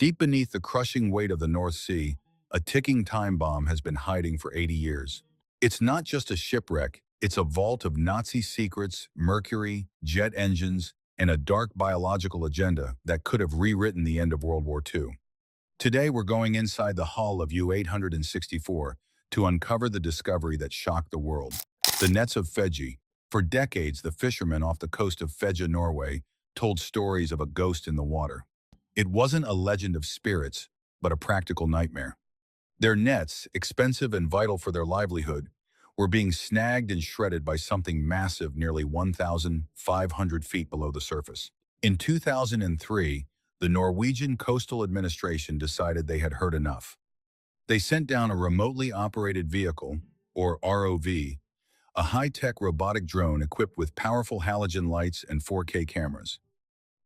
Deep beneath the crushing weight of the North Sea, a ticking time bomb has been hiding for 80 years. It's not just a shipwreck, it's a vault of Nazi secrets, mercury, jet engines, and a dark biological agenda that could have rewritten the end of World War II. Today, we're going inside the hull of U-864 to uncover the discovery that shocked the world. The nets of Fiji. For decades, the fishermen off the coast of Fiji, Norway, told stories of a ghost in the water. It wasn't a legend of spirits, but a practical nightmare. Their nets, expensive and vital for their livelihood, were being snagged and shredded by something massive nearly 1,500 feet below the surface. In 2003, the Norwegian Coastal Administration decided they had heard enough. They sent down a remotely operated vehicle, or ROV, a high-tech robotic drone equipped with powerful halogen lights and 4K cameras.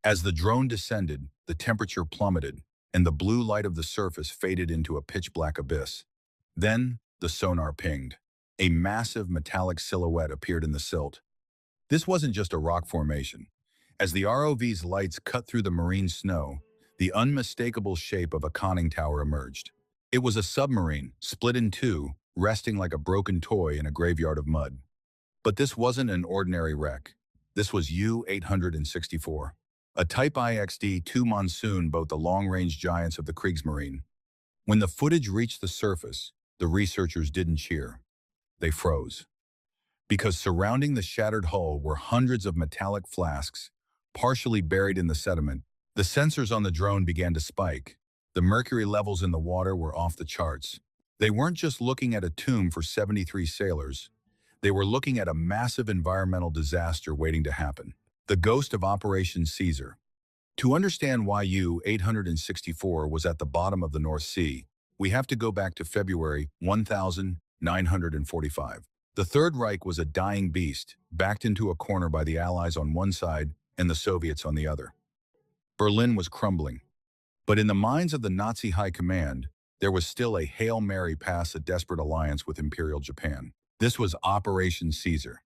As the drone descended, the temperature plummeted, and the blue light of the surface faded into a pitch-black abyss. Then, the sonar pinged. A massive metallic silhouette appeared in the silt. This wasn't just a rock formation. As the ROV's lights cut through the marine snow, the unmistakable shape of a conning tower emerged. It was a submarine, split in two, resting like a broken toy in a graveyard of mud. But this wasn't an ordinary wreck. This was U-864. A Type IXD-2 monsoon boat, the long-range giants of the Kriegsmarine. When the footage reached the surface, the researchers didn't cheer. They froze. Because surrounding the shattered hull were hundreds of metallic flasks, partially buried in the sediment. The sensors on the drone began to spike. The mercury levels in the water were off the charts. They weren't just looking at a tomb for 73 sailors. They were looking at a massive environmental disaster waiting to happen. The ghost of Operation Caesar. To understand why U-864 was at the bottom of the North Sea, we have to go back to February 1945. The Third Reich was a dying beast, backed into a corner by the Allies on one side and the Soviets on the other. Berlin was crumbling. But in the minds of the Nazi High Command, there was still a Hail Mary pass, a desperate alliance with Imperial Japan. This was Operation Caesar.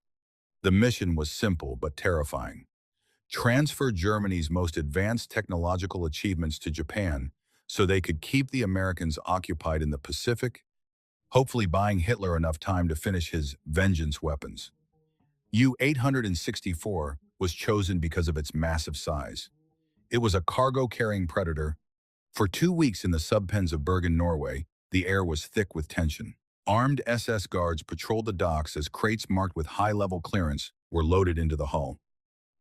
The mission was simple but terrifying. Transfer Germany's most advanced technological achievements to Japan so they could keep the Americans occupied in the Pacific, hopefully buying Hitler enough time to finish his vengeance weapons. U-864 was chosen because of its massive size. It was a cargo-carrying predator. For 2 weeks in the subpens of Bergen, Norway, the air was thick with tension. Armed SS guards patrolled the docks as crates marked with high-level clearance were loaded into the hull.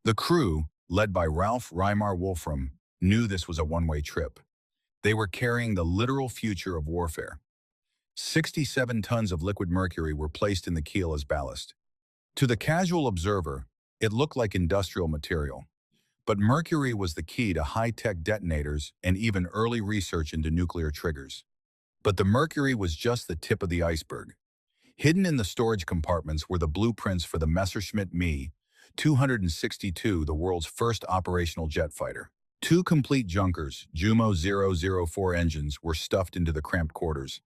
The crew, led by Ralph Reimar Wolfram, knew this was a one-way trip. They were carrying the literal future of warfare. 67 tons of liquid mercury were placed in the keel as ballast. To the casual observer, it looked like industrial material. But mercury was the key to high-tech detonators and even early research into nuclear triggers. But the mercury was just the tip of the iceberg. Hidden in the storage compartments were the blueprints for the Messerschmitt Me 262, the world's first operational jet fighter. 2 complete junkers, Jumo 004 engines, were stuffed into the cramped quarters,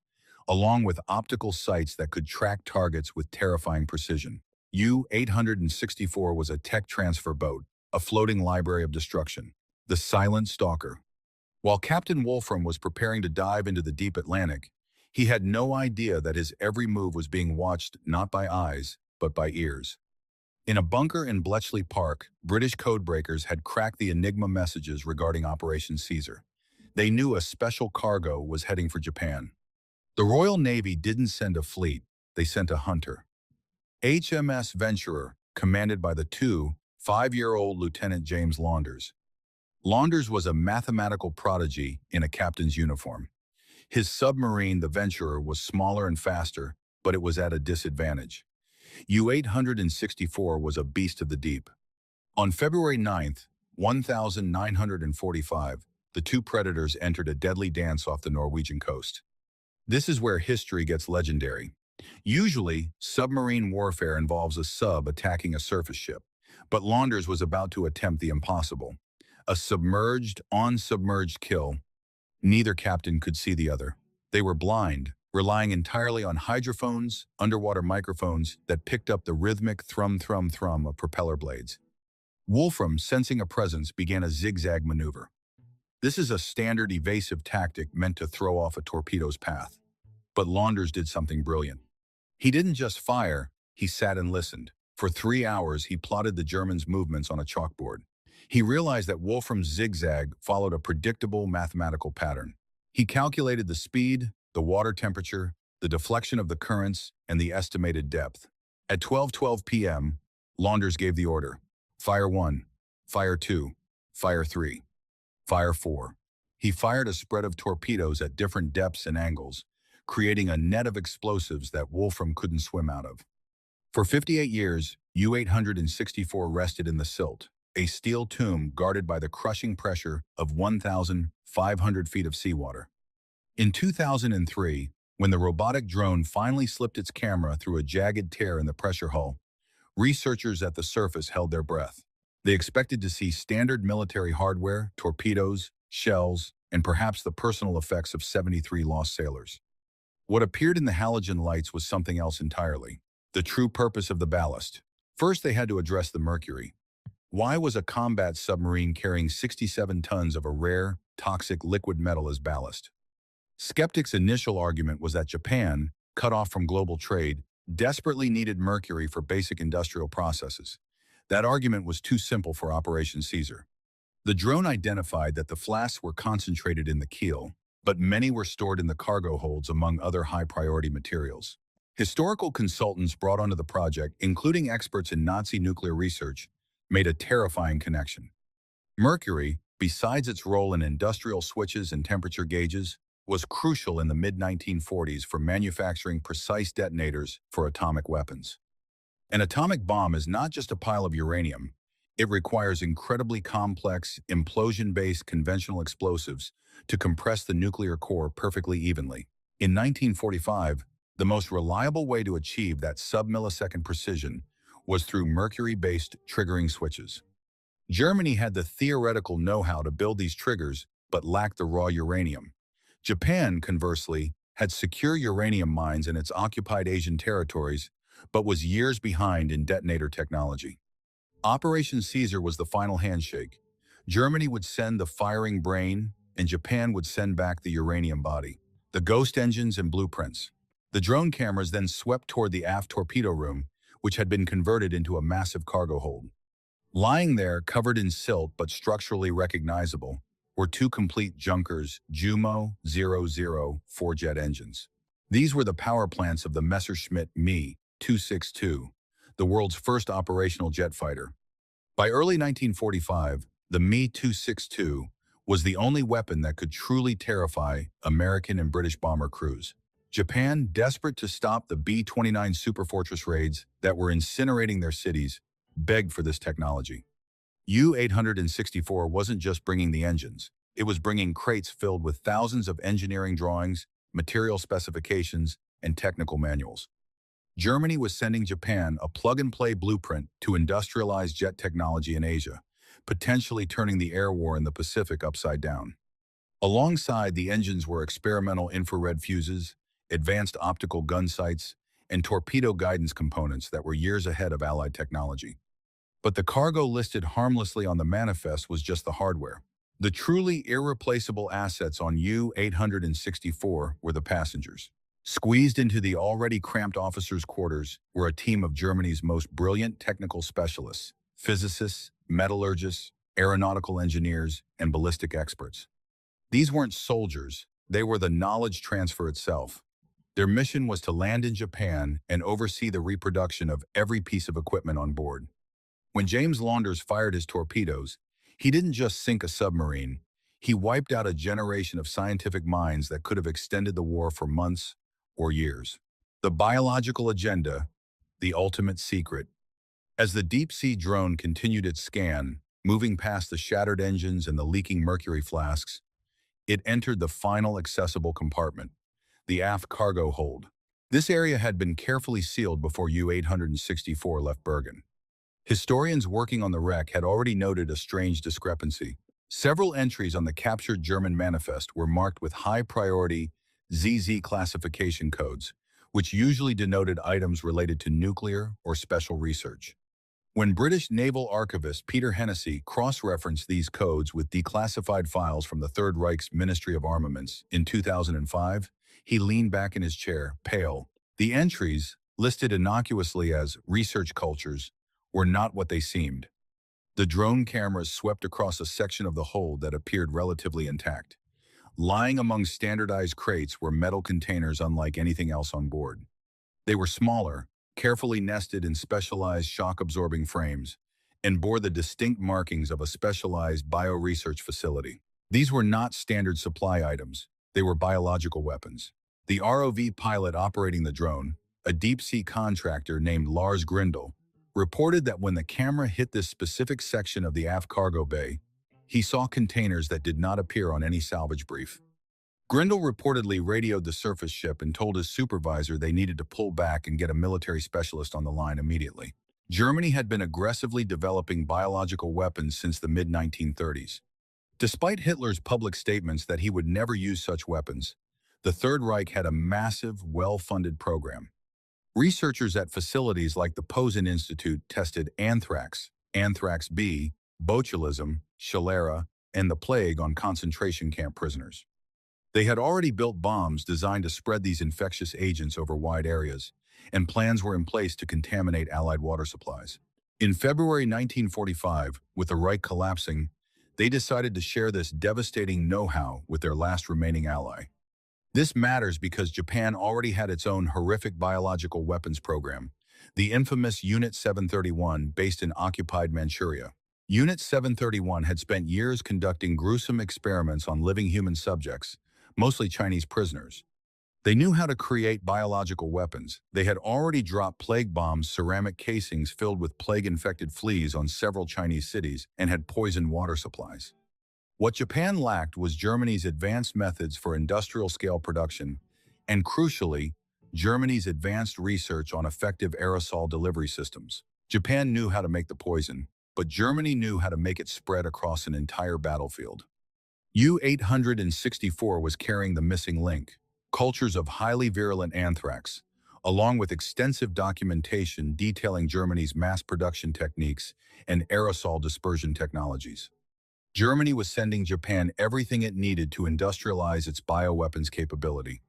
along with optical sights that could track targets with terrifying precision. U-864 was a tech transfer boat, a floating library of destruction. The Silent Stalker. While Captain Wolfram was preparing to dive into the deep Atlantic, he had no idea that his every move was being watched not by eyes, but by ears. In a bunker in Bletchley Park, British codebreakers had cracked the Enigma messages regarding Operation Caesar. They knew a special cargo was heading for Japan. The Royal Navy didn't send a fleet, they sent a hunter. HMS Venturer, commanded by the 5-year-old Lieutenant James Launders. Launders was a mathematical prodigy in a captain's uniform. His submarine, the Venturer, was smaller and faster, but it was at a disadvantage. U-864 was a beast of the deep. On February 9th, 1945, the two predators entered a deadly dance off the Norwegian coast. This is where history gets legendary. Usually, submarine warfare involves a sub attacking a surface ship, but Launders was about to attempt the impossible. A submerged, on-submerged kill. Neither captain could see the other. They were blind, relying entirely on hydrophones, underwater microphones that picked up the rhythmic thrum-thrum-thrum of propeller blades. Wolfram, sensing a presence, began a zigzag maneuver. This is a standard evasive tactic meant to throw off a torpedo's path. But Launders did something brilliant. He didn't just fire, he sat and listened. For 3 hours, he plotted the Germans' movements on a chalkboard. He realized that Wolfram's zigzag followed a predictable mathematical pattern. He calculated the speed, the water temperature, the deflection of the currents, and the estimated depth. At 12:12 p.m., Launders gave the order: Fire 1, Fire 2, Fire 3, Fire 4. He fired a spread of torpedoes at different depths and angles, creating a net of explosives that Wolfram couldn't swim out of. For 58 years, U-864 rested in the silt, a steel tomb guarded by the crushing pressure of 1,500 feet of seawater. In 2003, when the robotic drone finally slipped its camera through a jagged tear in the pressure hull, researchers at the surface held their breath. They expected to see standard military hardware, torpedoes, shells, and perhaps the personal effects of 73 lost sailors. What appeared in the halogen lights was something else entirely: the true purpose of the ballast. First, they had to address the mercury. Why was a combat submarine carrying 67 tons of a rare, toxic liquid metal as ballast? Skeptics' initial argument was that Japan, cut off from global trade, desperately needed mercury for basic industrial processes. That argument was too simple for Operation Caesar. The drone identified that the flasks were concentrated in the keel, but many were stored in the cargo holds among other high-priority materials. Historical consultants brought onto the project, including experts in Nazi nuclear research, made a terrifying connection. Mercury, besides its role in industrial switches and temperature gauges, was crucial in the mid-1940s for manufacturing precise detonators for atomic weapons. An atomic bomb is not just a pile of uranium. It requires incredibly complex, implosion-based conventional explosives to compress the nuclear core perfectly evenly. In 1945, the most reliable way to achieve that sub-millisecond precision was through mercury-based triggering switches. Germany had the theoretical know-how to build these triggers, but lacked the raw uranium. Japan, conversely, had secure uranium mines in its occupied Asian territories, but was years behind in detonator technology. Operation Caesar was the final handshake. Germany would send the firing brain, and Japan would send back the uranium body, the ghost engines and blueprints. The drone cameras then swept toward the aft torpedo room, which had been converted into a massive cargo hold. Lying there, covered in silt but structurally recognizable, were two complete junkers, Jumo 00 four-jet engines. These were the power plants of the Messerschmitt Me 262, the world's first operational jet fighter. By early 1945, the Me 262 was the only weapon that could truly terrify American and British bomber crews. Japan, desperate to stop the B-29 Superfortress raids that were incinerating their cities, begged for this technology. U-864 wasn't just bringing the engines. It was bringing crates filled with thousands of engineering drawings, material specifications, and technical manuals. Germany was sending Japan a plug-and-play blueprint to industrialize jet technology in Asia, potentially turning the air war in the Pacific upside down. Alongside the engines were experimental infrared fuses, advanced optical gun sights, and torpedo guidance components that were years ahead of Allied technology. But the cargo listed harmlessly on the manifest was just the hardware. The truly irreplaceable assets on U-864 were the passengers. Squeezed into the already cramped officers' quarters were a team of Germany's most brilliant technical specialists: physicists, metallurgists, aeronautical engineers, and ballistic experts. These weren't soldiers, they were the knowledge transfer itself. Their mission was to land in Japan and oversee the reproduction of every piece of equipment on board. When James Launders fired his torpedoes, he didn't just sink a submarine, he wiped out a generation of scientific minds that could have extended the war for months or years. The biological agenda, the ultimate secret. As the deep-sea drone continued its scan, moving past the shattered engines and the leaking mercury flasks, it entered the final accessible compartment, the aft cargo hold. This area had been carefully sealed before U-864 left Bergen. Historians working on the wreck had already noted a strange discrepancy. Several entries on the captured German manifest were marked with high-priority ZZ classification codes, which usually denoted items related to nuclear or special research. When British naval archivist Peter Hennessy cross-referenced these codes with declassified files from the Third Reich's Ministry of Armaments in 2005, he leaned back in his chair, pale. The entries, listed innocuously as research cultures, were not what they seemed. The drone cameras swept across a section of the hold that appeared relatively intact. Lying among standardized crates were metal containers unlike anything else on board. They were smaller, carefully nested in specialized shock-absorbing frames, and bore the distinct markings of a specialized bioresearch facility. These were not standard supply items. They were biological weapons. The ROV pilot operating the drone, a deep-sea contractor named Lars Grindel, reported that when the camera hit this specific section of the aft cargo bay, he saw containers that did not appear on any salvage brief. Grindel reportedly radioed the surface ship and told his supervisor they needed to pull back and get a military specialist on the line immediately. Germany had been aggressively developing biological weapons since the mid-1930s. Despite Hitler's public statements that he would never use such weapons, the Third Reich had a massive, well-funded program. Researchers at facilities like the Posen Institute tested anthrax, anthrax B, botulism, cholera, and the plague on concentration camp prisoners. They had already built bombs designed to spread these infectious agents over wide areas, and plans were in place to contaminate Allied water supplies. In February 1945, with the Reich collapsing, they decided to share this devastating know-how with their last remaining ally. This matters because Japan already had its own horrific biological weapons program, the infamous Unit 731 based in occupied Manchuria. Unit 731 had spent years conducting gruesome experiments on living human subjects, mostly Chinese prisoners. They knew how to create biological weapons. They had already dropped plague bombs, ceramic casings filled with plague-infected fleas on several Chinese cities, and had poisoned water supplies. What Japan lacked was Germany's advanced methods for industrial-scale production, and crucially, Germany's advanced research on effective aerosol delivery systems. Japan knew how to make the poison, but Germany knew how to make it spread across an entire battlefield. U-864 was carrying the missing link, cultures of highly virulent anthrax, along with extensive documentation detailing Germany's mass production techniques and aerosol dispersion technologies. Germany was sending Japan everything it needed to industrialize its bioweapons capability.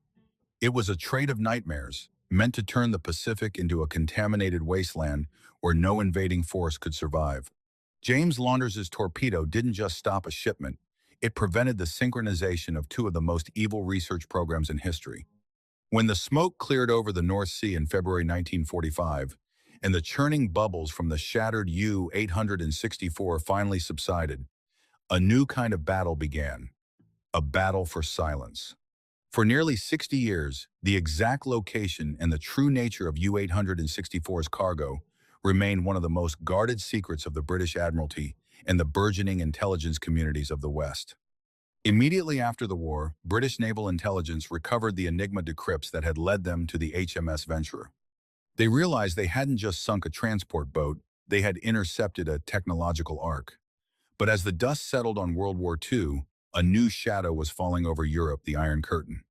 It was a trade of nightmares, meant to turn the Pacific into a contaminated wasteland where no invading force could survive. James Launders's torpedo didn't just stop a shipment, it prevented the synchronization of two of the most evil research programs in history. When the smoke cleared over the North Sea in February 1945, and the churning bubbles from the shattered U-864 finally subsided, a new kind of battle began, a battle for silence. For nearly 60 years, the exact location and the true nature of U-864's cargo remained one of the most guarded secrets of the British Admiralty and the burgeoning intelligence communities of the West. Immediately after the war, British naval intelligence recovered the Enigma decrypts that had led them to the HMS Venturer. They realized they hadn't just sunk a transport boat, they had intercepted a technological ark. But as the dust settled on World War II, a new shadow was falling over Europe, the Iron Curtain.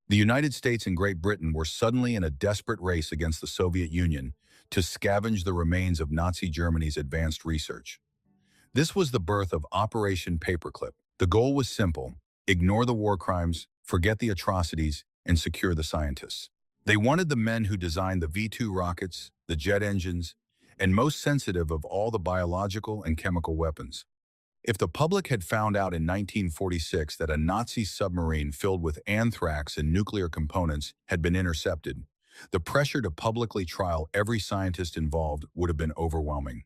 The United States and Great Britain were suddenly in a desperate race against the Soviet Union to scavenge the remains of Nazi Germany's advanced research. This was the birth of Operation Paperclip. The goal was simple: ignore the war crimes, forget the atrocities, and secure the scientists. They wanted the men who designed the V-2 rockets, the jet engines, and most sensitive of all the biological and chemical weapons. If the public had found out in 1946 that a Nazi submarine filled with anthrax and nuclear components had been intercepted, the pressure to publicly trial every scientist involved would have been overwhelming.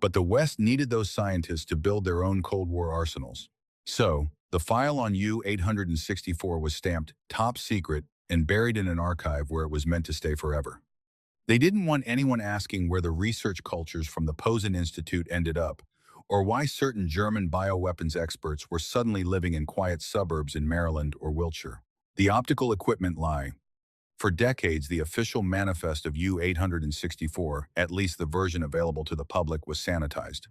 But the West needed those scientists to build their own Cold War arsenals. So, the file on U-864 was stamped top secret and buried in an archive where it was meant to stay forever. They didn't want anyone asking where the research cultures from the Posen Institute ended up, or why certain German bioweapons experts were suddenly living in quiet suburbs in Maryland or Wiltshire. The optical equipment lie. For decades, the official manifest of U-864, at least the version available to the public, was sanitized.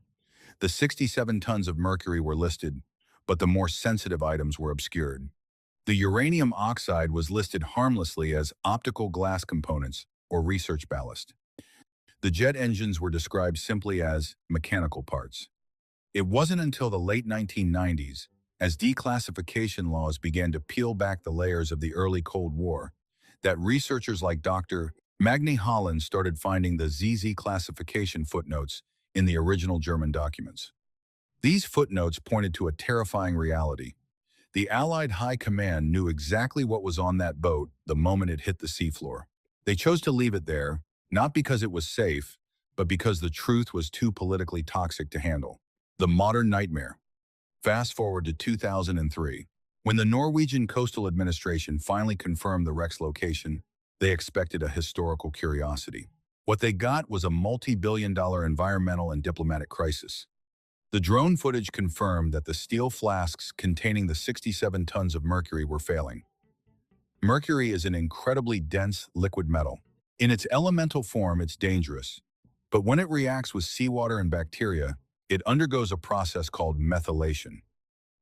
The 67 tons of mercury were listed, but the more sensitive items were obscured. The uranium oxide was listed harmlessly as optical glass components or research ballast. The jet engines were described simply as mechanical parts. It wasn't until the late 1990s, as declassification laws began to peel back the layers of the early Cold War, that researchers like Dr. Magni Holland started finding the ZZ classification footnotes in the original German documents. These footnotes pointed to a terrifying reality. The Allied High Command knew exactly what was on that boat the moment it hit the seafloor. They chose to leave it there, not because it was safe, but because the truth was too politically toxic to handle. The modern nightmare. Fast forward to 2003. When the Norwegian Coastal Administration finally confirmed the wreck's location, they expected a historical curiosity. What they got was a multi-billion-dollar environmental and diplomatic crisis. The drone footage confirmed that the steel flasks containing the 67 tons of mercury were failing. Mercury is an incredibly dense liquid metal. In its elemental form, it's dangerous. But when it reacts with seawater and bacteria, it undergoes a process called methylation.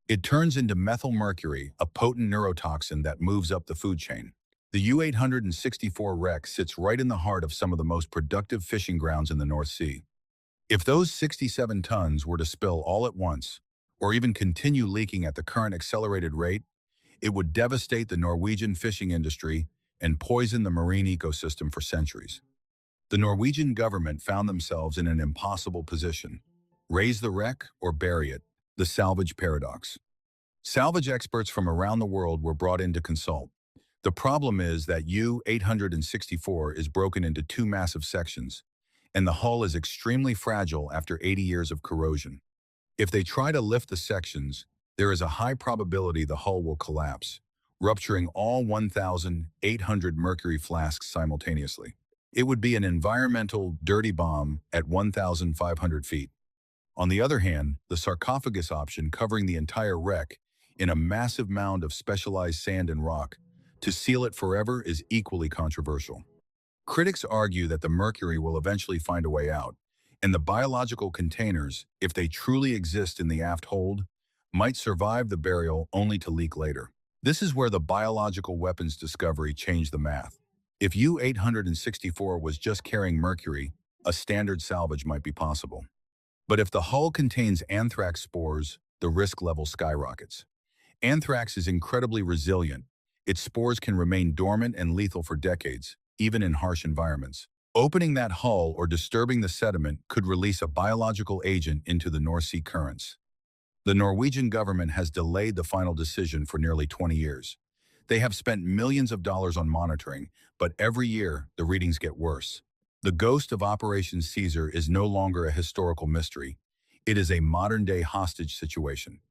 It turns into methylmercury, a potent neurotoxin that moves up the food chain. The U-864 wreck sits right in the heart of some of the most productive fishing grounds in the North Sea. If those 67 tons were to spill all at once, or even continue leaking at the current accelerated rate, it would devastate the Norwegian fishing industry and poison the marine ecosystem for centuries. The Norwegian government found themselves in an impossible position. Raise the wreck or bury it, the salvage paradox. Salvage experts from around the world were brought in to consult. The problem is that U-864 is broken into two massive sections, and the hull is extremely fragile after 80 years of corrosion. If they try to lift the sections, there is a high probability the hull will collapse, rupturing all 1,800 mercury flasks simultaneously. It would be an environmental dirty bomb at 1,500 feet. On the other hand, the sarcophagus option covering the entire wreck in a massive mound of specialized sand and rock to seal it forever is equally controversial. Critics argue that the mercury will eventually find a way out, and the biological containers, if they truly exist in the aft hold, might survive the burial only to leak later. This is where the biological weapons discovery changed the math. If U-864 was just carrying mercury, a standard salvage might be possible. But if the hull contains anthrax spores, the risk level skyrockets. Anthrax is incredibly resilient. Its spores can remain dormant and lethal for decades, even in harsh environments. Opening that hull or disturbing the sediment could release a biological agent into the North Sea currents. The Norwegian government has delayed the final decision for nearly 20 years. They have spent millions of dollars on monitoring, but every year the readings get worse. The ghost of Operation Caesar is no longer a historical mystery. It is a modern-day hostage situation.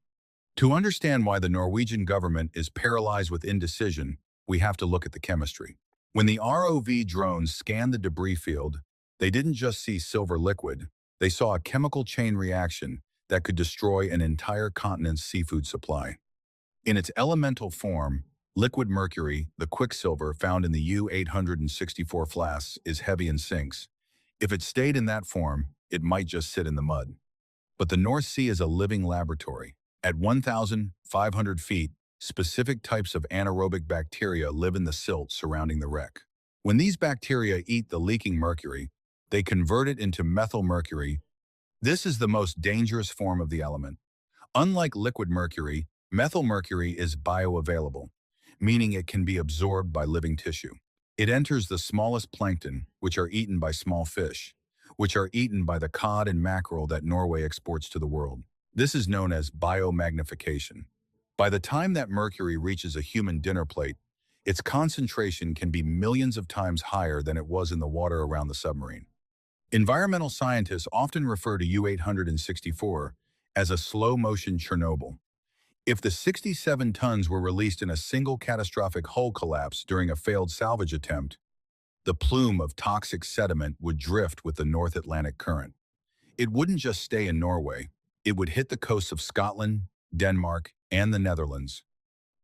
To understand why the Norwegian government is paralyzed with indecision, we have to look at the chemistry. When the ROV drones scanned the debris field, they didn't just see silver liquid, they saw a chemical chain reaction that could destroy an entire continent's seafood supply. In its elemental form, liquid mercury, the quicksilver found in the U-864 flasks, is heavy and sinks. If it stayed in that form, it might just sit in the mud. But the North Sea is a living laboratory. At 1,500 feet, specific types of anaerobic bacteria live in the silt surrounding the wreck. When these bacteria eat the leaking mercury, they convert it into methylmercury. This is the most dangerous form of the element. Unlike liquid mercury, methylmercury is bioavailable, meaning it can be absorbed by living tissue. It enters the smallest plankton, which are eaten by small fish, which are eaten by the cod and mackerel that Norway exports to the world. This is known as biomagnification. By the time that mercury reaches a human dinner plate, its concentration can be millions of times higher than it was in the water around the submarine. Environmental scientists often refer to U-864 as a slow-motion Chernobyl. If the 67 tons were released in a single catastrophic hull collapse during a failed salvage attempt, the plume of toxic sediment would drift with the North Atlantic current. It wouldn't just stay in Norway. It would hit the coasts of Scotland, Denmark, and the Netherlands.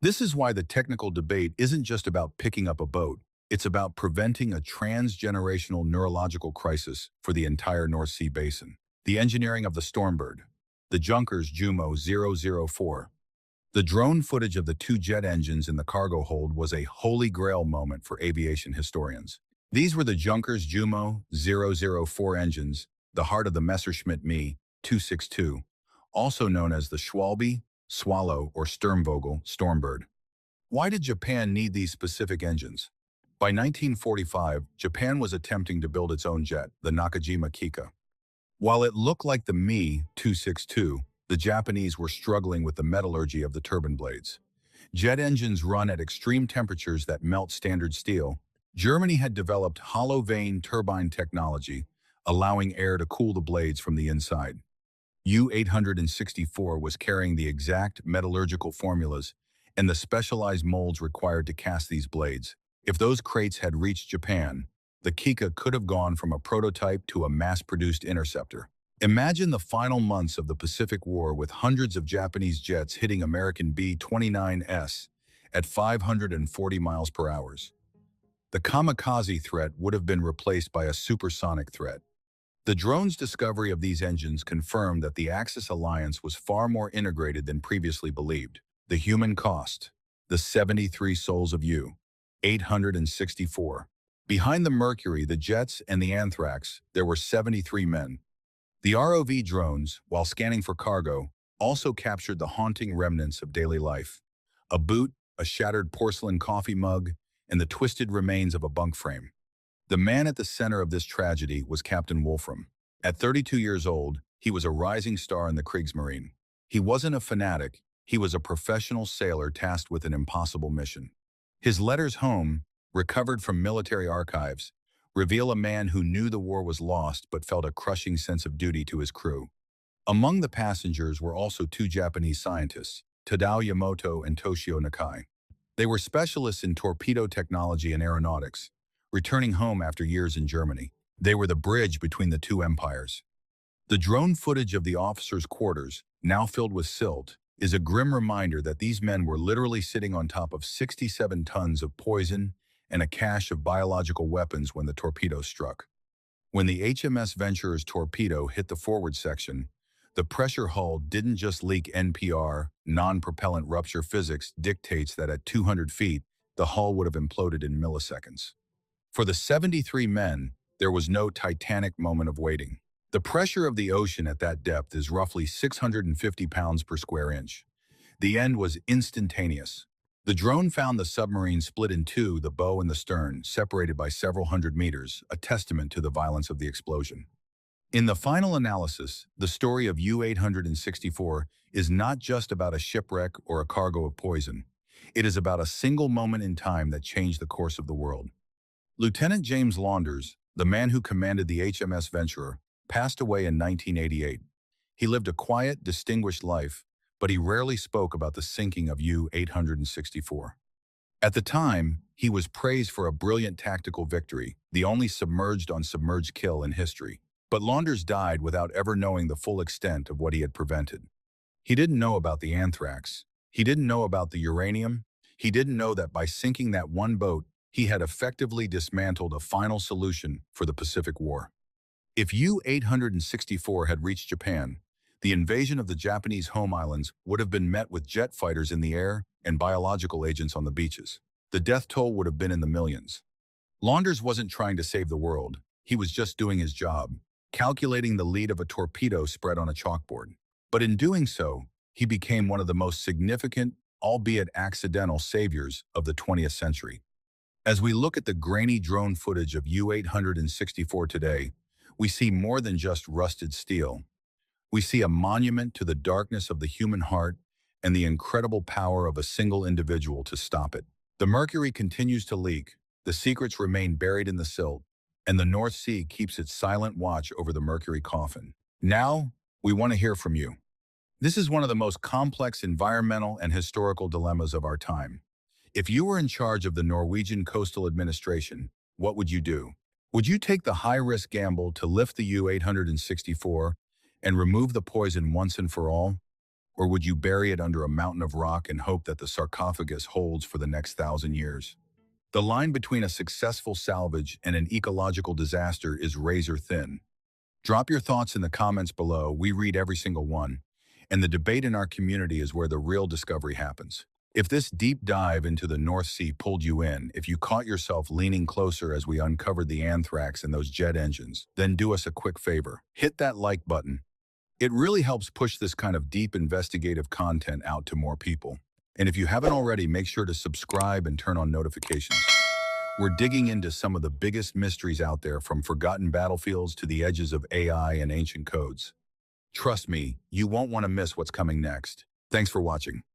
This is why the technical debate isn't just about picking up a boat. It's about preventing a transgenerational neurological crisis for the entire North Sea basin. The engineering of the Stormbird, the Junkers Jumo 004. The drone footage of the two jet engines in the cargo hold was a holy grail moment for aviation historians. These were the Junkers Jumo 004 engines, the heart of the Messerschmitt Me 262, also known as the Schwalbe, Swallow, or Sturmvogel Stormbird. Why did Japan need these specific engines? By 1945, Japan was attempting to build its own jet, the Nakajima Kika. While it looked like the Me 262, the Japanese were struggling with the metallurgy of the turbine blades. Jet engines run at extreme temperatures that melt standard steel. Germany had developed hollow vane turbine technology, allowing air to cool the blades from the inside. U-864 was carrying the exact metallurgical formulas and the specialized molds required to cast these blades. If those crates had reached Japan, the Kika could have gone from a prototype to a mass-produced interceptor. Imagine the final months of the Pacific War with hundreds of Japanese jets hitting American B-29s at 540 miles per hour. The kamikaze threat would have been replaced by a supersonic threat. The drone's discovery of these engines confirmed that the Axis alliance was far more integrated than previously believed. The human cost, the 73 souls of U-864. Behind the Mercury, the jets, and the Anthrax, there were 73 men. The ROV drones, while scanning for cargo, also captured the haunting remnants of daily life. A boot, a shattered porcelain coffee mug, and the twisted remains of a bunk frame. The man at the center of this tragedy was Captain Wolfram. At 32 years old, he was a rising star in the Kriegsmarine. He wasn't a fanatic, he was a professional sailor tasked with an impossible mission. His letters home, recovered from military archives, reveal a man who knew the war was lost but felt a crushing sense of duty to his crew. Among the passengers were also two Japanese scientists, Tadao Yamamoto and Toshio Nakai. They were specialists in torpedo technology and aeronautics, returning home after years in Germany. They were the bridge between the two empires. The drone footage of the officers' quarters, now filled with silt, is a grim reminder that these men were literally sitting on top of 67 tons of poison and a cache of biological weapons when the torpedo struck. When the HMS Venturer's torpedo hit the forward section, the pressure hull didn't just leak NPR, non-propellant rupture physics dictates that at 200 feet, the hull would have imploded in milliseconds. For the 73 men, there was no Titanic moment of waiting. The pressure of the ocean at that depth is roughly 650 pounds per square inch. The end was instantaneous. The drone found the submarine split in two, the bow and the stern, separated by several hundred meters, a testament to the violence of the explosion. In the final analysis, the story of U-864 is not just about a shipwreck or a cargo of poison. It is about a single moment in time that changed the course of the world. Lieutenant James Launders, the man who commanded the HMS Venturer, passed away in 1988. He lived a quiet, distinguished life, but he rarely spoke about the sinking of U-864. At the time, he was praised for a brilliant tactical victory, the only submerged-on-submerged kill in history. But Launders died without ever knowing the full extent of what he had prevented. He didn't know about the anthrax. He didn't know about the uranium. He didn't know that by sinking that one boat, he had effectively dismantled a final solution for the Pacific War. If U-864 had reached Japan, the invasion of the Japanese home islands would have been met with jet fighters in the air and biological agents on the beaches. The death toll would have been in the millions. Launders wasn't trying to save the world. He was just doing his job, calculating the lead of a torpedo spread on a chalkboard. But in doing so, he became one of the most significant, albeit accidental, saviors of the 20th century. As we look at the grainy drone footage of U-864 today, we see more than just rusted steel. We see a monument to the darkness of the human heart and the incredible power of a single individual to stop it. The mercury continues to leak, the secrets remain buried in the silt, and the North Sea keeps its silent watch over the mercury coffin. Now, we want to hear from you. This is one of the most complex environmental and historical dilemmas of our time. If you were in charge of the Norwegian Coastal Administration, what would you do? Would you take the high-risk gamble to lift the U-864 and remove the poison once and for all? Or would you bury it under a mountain of rock and hope that the sarcophagus holds for the next 1,000 years? The line between a successful salvage and an ecological disaster is razor thin. Drop your thoughts in the comments below. We read every single one, and the debate in our community is where the real discovery happens. If this deep dive into the North Sea pulled you in, if you caught yourself leaning closer as we uncovered the anthrax and those jet engines, then do us a quick favor. Hit that like button. It really helps push this kind of deep investigative content out to more people. And if you haven't already, make sure to subscribe and turn on notifications. We're digging into some of the biggest mysteries out there, from forgotten battlefields to the edges of AI and ancient codes. Trust me, you won't want to miss what's coming next. Thanks for watching.